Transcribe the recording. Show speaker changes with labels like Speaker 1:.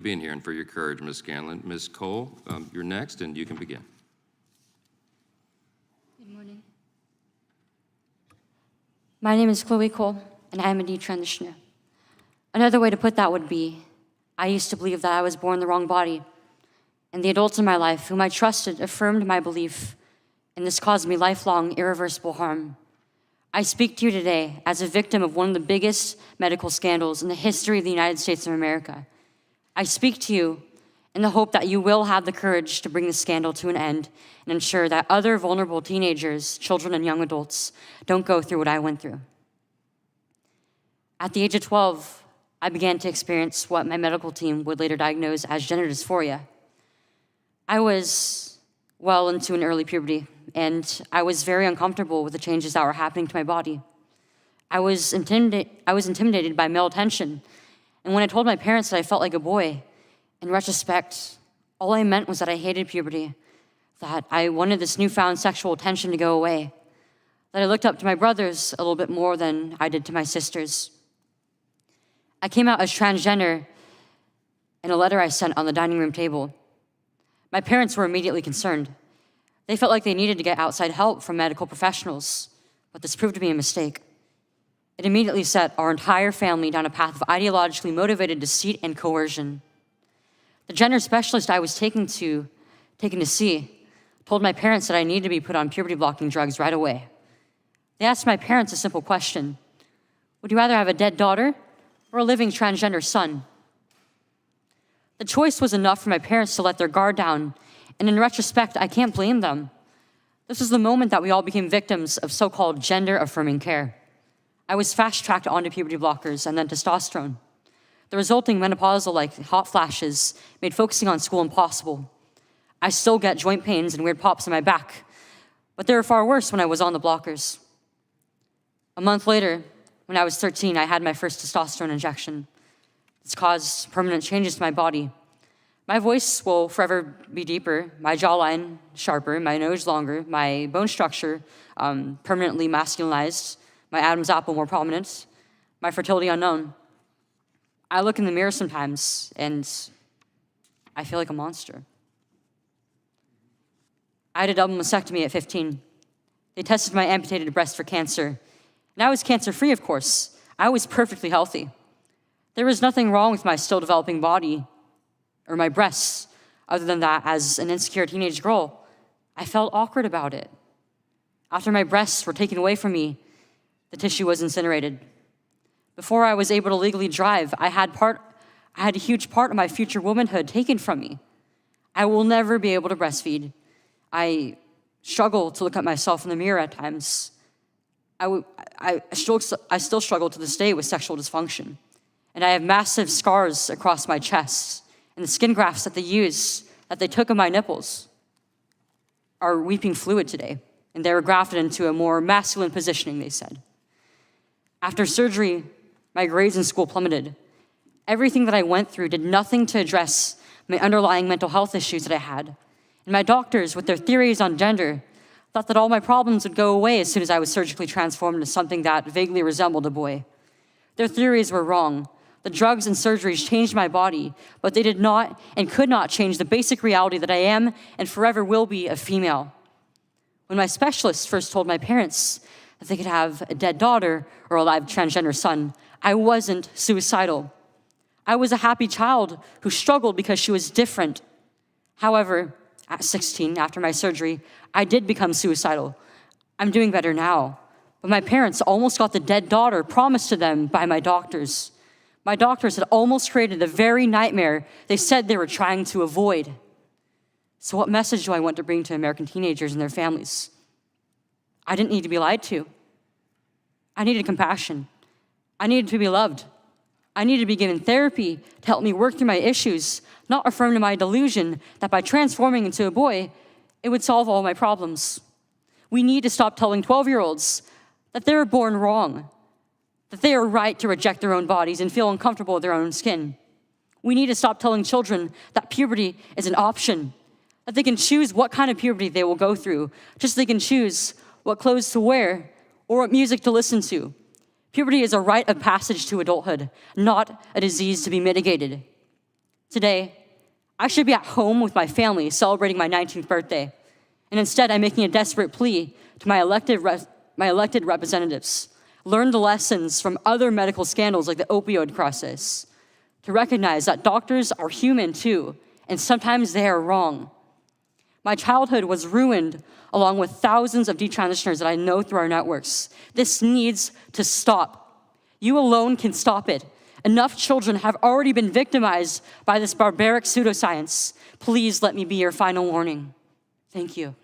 Speaker 1: being here and for your courage, Ms. Scanlon. Ms. Cole, you're next, and you can begin.
Speaker 2: Good morning. My name is Chloe Cole, and I am a detransitioner. Another way to put that would be, I used to believe that I was born in the wrong body, and the adults in my life whom I trusted affirmed my belief, and this caused me lifelong, irreversible harm. I speak to you today as a victim of one of the biggest medical scandals in the history of the United States of America. I speak to you in the hope that you will have the courage to bring the scandal to an end and ensure that other vulnerable teenagers, children, and young adults don't go through what I went through. At the age of 12, I began to experience what my medical team would later diagnose as gender dysphoria. I was well into an early puberty, and I was very uncomfortable with the changes that were happening to my body. I was intimidated by male attention, and when I told my parents that I felt like a boy, in retrospect, all I meant was that I hated puberty, that I wanted this newfound sexual attention to go away, that I looked up to my brothers a little bit more than I did to my sisters. I came out as transgender in a letter I sent on the dining room table. My parents were immediately concerned. They felt like they needed to get outside help from medical professionals, but this proved to be a mistake. It immediately set our entire family down a path of ideologically motivated deceit and coercion. The gender specialist I was taken to see told my parents that I needed to be put on puberty-blocking drugs right away. They asked my parents a simple question: would you rather have a dead daughter or a living transgender son? The choice was enough for my parents to let their guard down, and in retrospect, I can't blame them. This was the moment that we all became victims of so-called gender-affirming care. I was fast-tracked onto puberty blockers and then testosterone. The resulting menopausal-like hot flashes made focusing on school impossible. I still get joint pains and weird pops in my back, but they were far worse when I was on the blockers. A month later, when I was 13, I had my first testosterone injection. It's caused permanent changes to my body. My voice will forever be deeper, my jawline sharper, my nose longer, my bone structure permanently masculinized, my Adam's apple more prominent, my fertility unknown. I look in the mirror sometimes and I feel like a monster. I had a double mastectomy at 15. They tested my amputated breast for cancer. And I was cancer-free, of course. I was perfectly healthy. There was nothing wrong with my still developing body or my breasts, other than that, as an insecure teenage girl, I felt awkward about it. After my breasts were taken away from me, the tissue was incinerated. Before I was able to legally drive, I had a huge part of my future womanhood taken from me. I will never be able to breastfeed. I struggle to look at myself in the mirror at times. I still struggle to this day with sexual dysfunction. And I have massive scars across my chest. And the skin grafts that they took of my nipples are weeping fluid today. And they were grafted into a more masculine positioning, they said. After surgery, my grades in school plummeted. Everything that I went through did nothing to address my underlying mental health issues that I had. And my doctors, with their theories on gender, thought that all my problems would go away as soon as I was surgically transformed into something that vaguely resembled a boy. Their theories were wrong. The drugs and surgeries changed my body, but they did not and could not change the basic reality that I am and forever will be a female. When my specialist first told my parents that they could have a dead daughter or a live transgender son, I wasn't suicidal. I was a happy child who struggled because she was different. However, at 16, after my surgery, I did become suicidal. I'm doing better now, but my parents almost got the dead daughter promised to them by my doctors. My doctors had almost created the very nightmare they said they were trying to avoid. So what message do I want to bring to American teenagers and their families? I didn't need to be lied to. I needed compassion. I needed to be loved. I needed to be given therapy to help me work through my issues, not affirm to my delusion that by transforming into a boy, it would solve all my problems. We need to stop telling 12-year-olds that they were born wrong, that they are right to reject their own bodies and feel uncomfortable with their own skin. We need to stop telling children that puberty is an option, that they can choose what kind of puberty they will go through, just so they can choose what clothes to wear or what music to listen to. Puberty is a rite of passage to adulthood, not a disease to be mitigated. Today, I should be at home with my family celebrating my 19th birthday, and instead I'm making a desperate plea to my elected representatives. Learn the lessons from other medical scandals like the opioid crisis, to recognize that doctors are human too, and sometimes they are wrong. My childhood was ruined along with thousands of detransitioners that I know through our networks. This needs to stop. You alone can stop it. Enough children have already been victimized by this barbaric pseudoscience. Please let me be your final warning. Thank you.